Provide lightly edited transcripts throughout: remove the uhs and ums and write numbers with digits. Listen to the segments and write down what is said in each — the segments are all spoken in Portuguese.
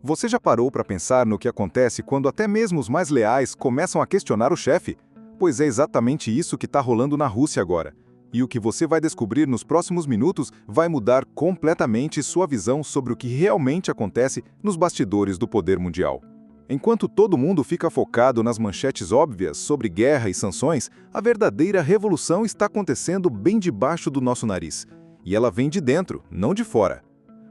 Você já parou para pensar no que acontece quando até mesmo os mais leais começam a questionar o chefe? Pois é exatamente isso que está rolando na Rússia agora. E o que você vai descobrir nos próximos minutos vai mudar completamente sua visão sobre o que realmente acontece nos bastidores do poder mundial. Enquanto todo mundo fica focado nas manchetes óbvias sobre guerra e sanções, a verdadeira revolução está acontecendo bem debaixo do nosso nariz. E ela vem de dentro, não de fora.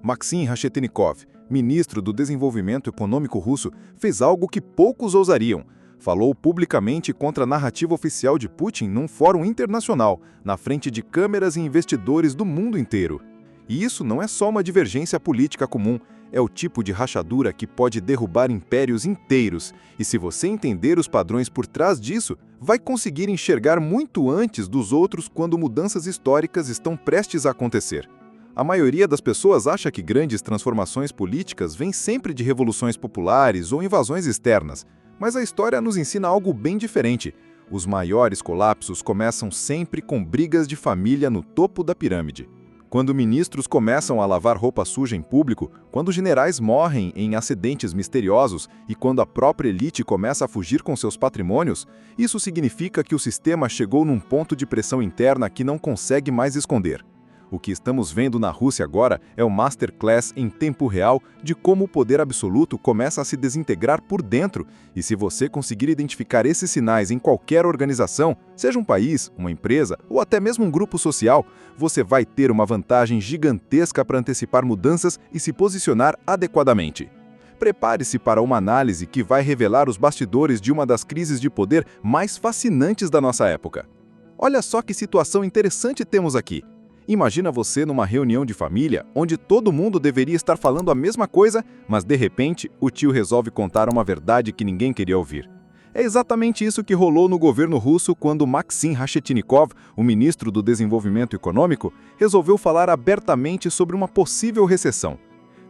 Maxim Reshetnikov, ministro do Desenvolvimento Econômico russo, fez algo que poucos ousariam. Falou publicamente contra a narrativa oficial de Putin num fórum internacional, na frente de câmeras e investidores do mundo inteiro. E isso não é só uma divergência política comum, é o tipo de rachadura que pode derrubar impérios inteiros. E se você entender os padrões por trás disso, vai conseguir enxergar muito antes dos outros quando mudanças históricas estão prestes a acontecer. A maioria das pessoas acha que grandes transformações políticas vêm sempre de revoluções populares ou invasões externas, mas a história nos ensina algo bem diferente. Os maiores colapsos começam sempre com brigas de família no topo da pirâmide. Quando ministros começam a lavar roupa suja em público, quando generais morrem em acidentes misteriosos e quando a própria elite começa a fugir com seus patrimônios, isso significa que o sistema chegou num ponto de pressão interna que não consegue mais esconder. O que estamos vendo na Rússia agora é o masterclass em tempo real de como o poder absoluto começa a se desintegrar por dentro, e se você conseguir identificar esses sinais em qualquer organização, seja um país, uma empresa ou até mesmo um grupo social, você vai ter uma vantagem gigantesca para antecipar mudanças e se posicionar adequadamente. Prepare-se para uma análise que vai revelar os bastidores de uma das crises de poder mais fascinantes da nossa época. Olha só que situação interessante temos aqui. Imagina você numa reunião de família, onde todo mundo deveria estar falando a mesma coisa, mas de repente o tio resolve contar uma verdade que ninguém queria ouvir. É exatamente isso que rolou no governo russo quando Maxim Reshetnikov, o ministro do Desenvolvimento Econômico, resolveu falar abertamente sobre uma possível recessão.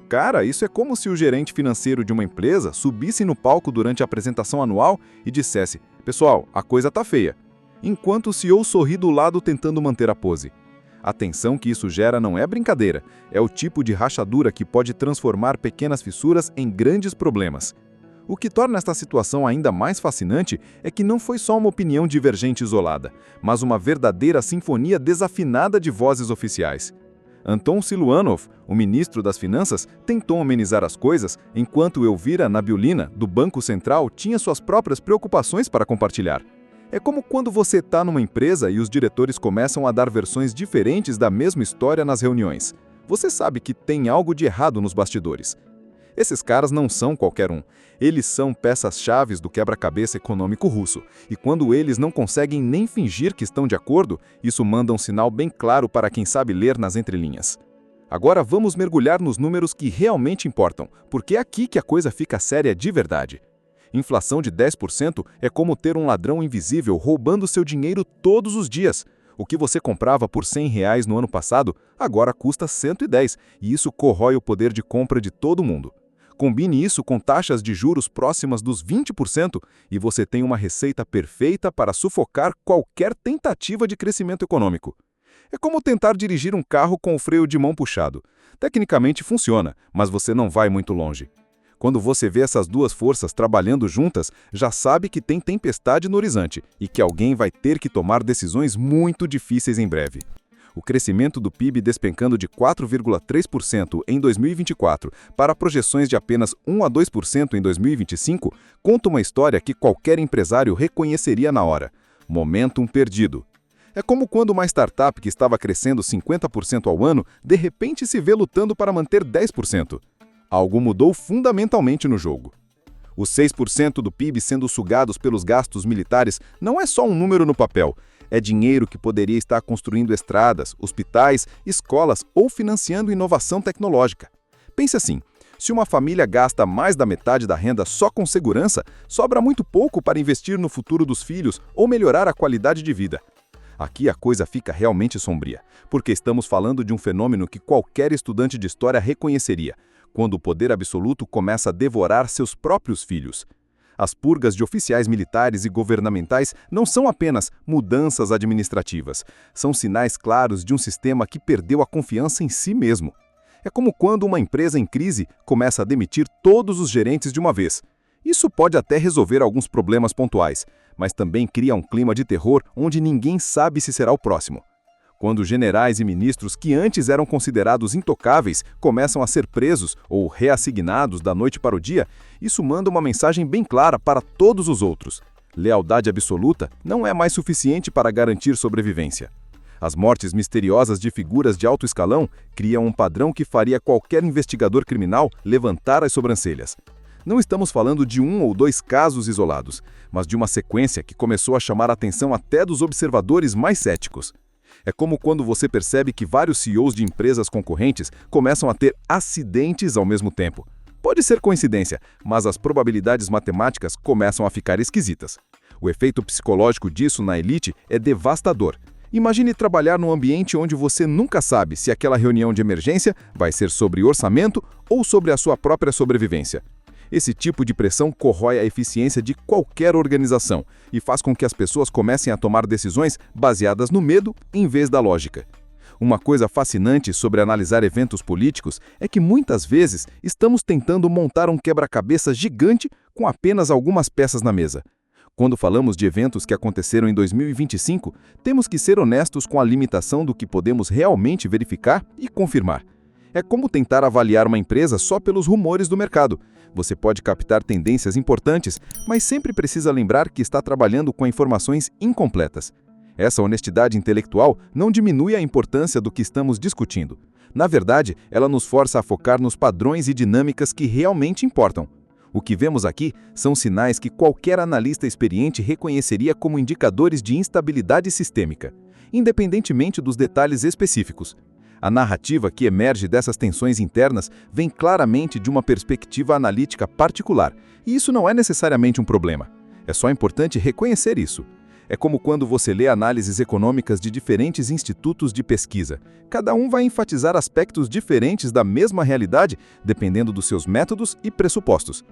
Cara, isso é como se o gerente financeiro de uma empresa subisse no palco durante a apresentação anual e dissesse: "Pessoal, a coisa tá feia", enquanto o CEO sorri do lado tentando manter a pose. A tensão que isso gera não é brincadeira, é o tipo de rachadura que pode transformar pequenas fissuras em grandes problemas. O que torna esta situação ainda mais fascinante é que não foi só uma opinião divergente isolada, mas uma verdadeira sinfonia desafinada de vozes oficiais. Anton Siluanov, o ministro das Finanças, tentou amenizar as coisas, enquanto Elvira Nabiulina, do Banco Central, tinha suas próprias preocupações para compartilhar. É como quando você está numa empresa e os diretores começam a dar versões diferentes da mesma história nas reuniões. Você sabe que tem algo de errado nos bastidores. Esses caras não são qualquer um. Eles são peças-chaves do quebra-cabeça econômico russo. E quando eles não conseguem nem fingir que estão de acordo, isso manda um sinal bem claro para quem sabe ler nas entrelinhas. Agora vamos mergulhar nos números que realmente importam, porque é aqui que a coisa fica séria de verdade. Inflação de 10% é como ter um ladrão invisível roubando seu dinheiro todos os dias. O que você comprava por R$ 100 no ano passado, agora custa 110, e isso corrói o poder de compra de todo mundo. Combine isso com taxas de juros próximas dos 20% e você tem uma receita perfeita para sufocar qualquer tentativa de crescimento econômico. É como tentar dirigir um carro com o freio de mão puxado. Tecnicamente funciona, mas você não vai muito longe. Quando você vê essas duas forças trabalhando juntas, já sabe que tem tempestade no horizonte e que alguém vai ter que tomar decisões muito difíceis em breve. O crescimento do PIB despencando de 4,3% em 2024 para projeções de apenas 1 a 2% em 2025 conta uma história que qualquer empresário reconheceria na hora: momentum perdido. É como quando uma startup que estava crescendo 50% ao ano, de repente se vê lutando para manter 10%. Algo mudou fundamentalmente no jogo. Os 6% do PIB sendo sugados pelos gastos militares não é só um número no papel, é dinheiro que poderia estar construindo estradas, hospitais, escolas ou financiando inovação tecnológica. Pense assim, se uma família gasta mais da metade da renda só com segurança, sobra muito pouco para investir no futuro dos filhos ou melhorar a qualidade de vida. Aqui a coisa fica realmente sombria, porque estamos falando de um fenômeno que qualquer estudante de história reconheceria, quando o poder absoluto começa a devorar seus próprios filhos. As purgas de oficiais militares e governamentais não são apenas mudanças administrativas, são sinais claros de um sistema que perdeu a confiança em si mesmo. É como quando uma empresa em crise começa a demitir todos os gerentes de uma vez. Isso pode até resolver alguns problemas pontuais, mas também cria um clima de terror onde ninguém sabe se será o próximo. Quando generais e ministros que antes eram considerados intocáveis começam a ser presos ou reassignados da noite para o dia, isso manda uma mensagem bem clara para todos os outros. Lealdade absoluta não é mais suficiente para garantir sobrevivência. As mortes misteriosas de figuras de alto escalão criam um padrão que faria qualquer investigador criminal levantar as sobrancelhas. Não estamos falando de 1 ou 2 casos isolados, mas de uma sequência que começou a chamar a atenção até dos observadores mais céticos. É como quando você percebe que vários CEOs de empresas concorrentes começam a ter acidentes ao mesmo tempo. Pode ser coincidência, mas as probabilidades matemáticas começam a ficar esquisitas. O efeito psicológico disso na elite é devastador. Imagine trabalhar num ambiente onde você nunca sabe se aquela reunião de emergência vai ser sobre orçamento ou sobre a sua própria sobrevivência. Esse tipo de pressão corrói a eficiência de qualquer organização e faz com que as pessoas comecem a tomar decisões baseadas no medo em vez da lógica. Uma coisa fascinante sobre analisar eventos políticos é que muitas vezes estamos tentando montar um quebra-cabeça gigante com apenas algumas peças na mesa. Quando falamos de eventos que aconteceram em 2025, temos que ser honestos com a limitação do que podemos realmente verificar e confirmar. É como tentar avaliar uma empresa só pelos rumores do mercado. Você pode captar tendências importantes, mas sempre precisa lembrar que está trabalhando com informações incompletas. Essa honestidade intelectual não diminui a importância do que estamos discutindo. Na verdade, ela nos força a focar nos padrões e dinâmicas que realmente importam. O que vemos aqui são sinais que qualquer analista experiente reconheceria como indicadores de instabilidade sistêmica, independentemente dos detalhes específicos. A narrativa que emerge dessas tensões internas vem claramente de uma perspectiva analítica particular, e isso não é necessariamente um problema. É só importante reconhecer isso. É como quando você lê análises econômicas de diferentes institutos de pesquisa. Cada um vai enfatizar aspectos diferentes da mesma realidade, dependendo dos seus métodos e pressupostos.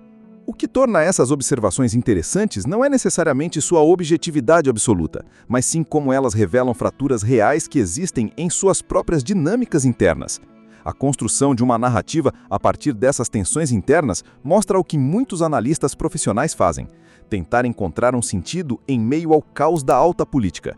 O que torna essas observações interessantes não é necessariamente sua objetividade absoluta, mas sim como elas revelam fraturas reais que existem em suas próprias dinâmicas internas. A construção de uma narrativa a partir dessas tensões internas mostra o que muitos analistas profissionais fazem: tentar encontrar um sentido em meio ao caos da alta política.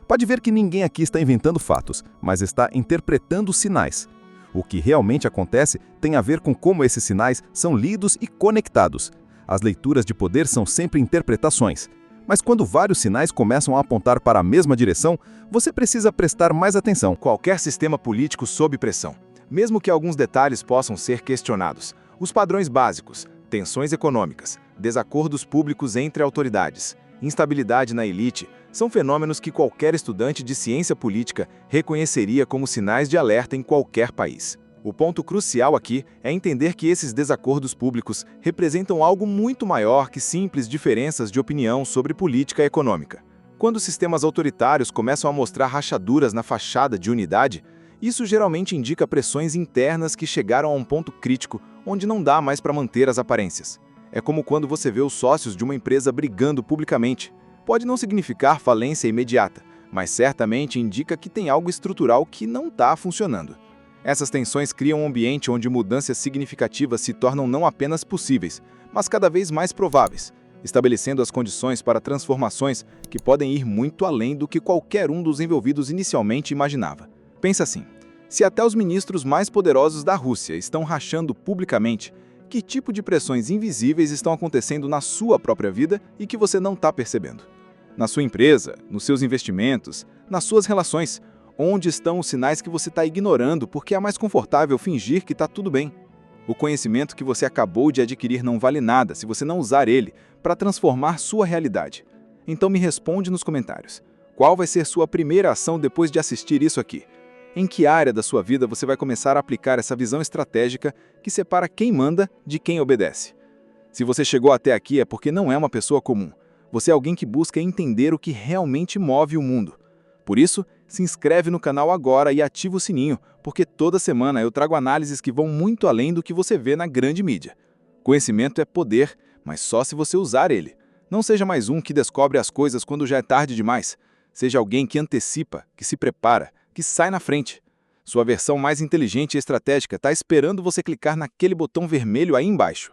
Pode ver que ninguém aqui está inventando fatos, mas está interpretando sinais. O que realmente acontece tem a ver com como esses sinais são lidos e conectados. As leituras de poder são sempre interpretações. Mas quando vários sinais começam a apontar para a mesma direção, você precisa prestar mais atenção. Qualquer sistema político sob pressão, mesmo que alguns detalhes possam ser questionados. Os padrões básicos, tensões econômicas, desacordos públicos entre autoridades, instabilidade na elite, são fenômenos que qualquer estudante de ciência política reconheceria como sinais de alerta em qualquer país. O ponto crucial aqui é entender que esses desacordos públicos representam algo muito maior que simples diferenças de opinião sobre política econômica. Quando sistemas autoritários começam a mostrar rachaduras na fachada de unidade, isso geralmente indica pressões internas que chegaram a um ponto crítico onde não dá mais para manter as aparências. É como quando você vê os sócios de uma empresa brigando publicamente. Pode não significar falência imediata, mas certamente indica que tem algo estrutural que não está funcionando. Essas tensões criam um ambiente onde mudanças significativas se tornam não apenas possíveis, mas cada vez mais prováveis, estabelecendo as condições para transformações que podem ir muito além do que qualquer um dos envolvidos inicialmente imaginava. Pensa assim: se até os ministros mais poderosos da Rússia estão rachando publicamente, que tipo de pressões invisíveis estão acontecendo na sua própria vida e que você não está percebendo? Na sua empresa, nos seus investimentos, nas suas relações, onde estão os sinais que você está ignorando porque é mais confortável fingir que está tudo bem? O conhecimento que você acabou de adquirir não vale nada se você não usar ele para transformar sua realidade. Então me responde nos comentários. Qual vai ser sua primeira ação depois de assistir isso aqui? Em que área da sua vida você vai começar a aplicar essa visão estratégica que separa quem manda de quem obedece? Se você chegou até aqui é porque não é uma pessoa comum. Você é alguém que busca entender o que realmente move o mundo. Por isso, se inscreve no canal agora e ativa o sininho, porque toda semana eu trago análises que vão muito além do que você vê na grande mídia. Conhecimento é poder, mas só se você usar ele. Não seja mais um que descobre as coisas quando já é tarde demais. Seja alguém que antecipa, que se prepara, que sai na frente. Sua versão mais inteligente e estratégica está esperando você clicar naquele botão vermelho aí embaixo.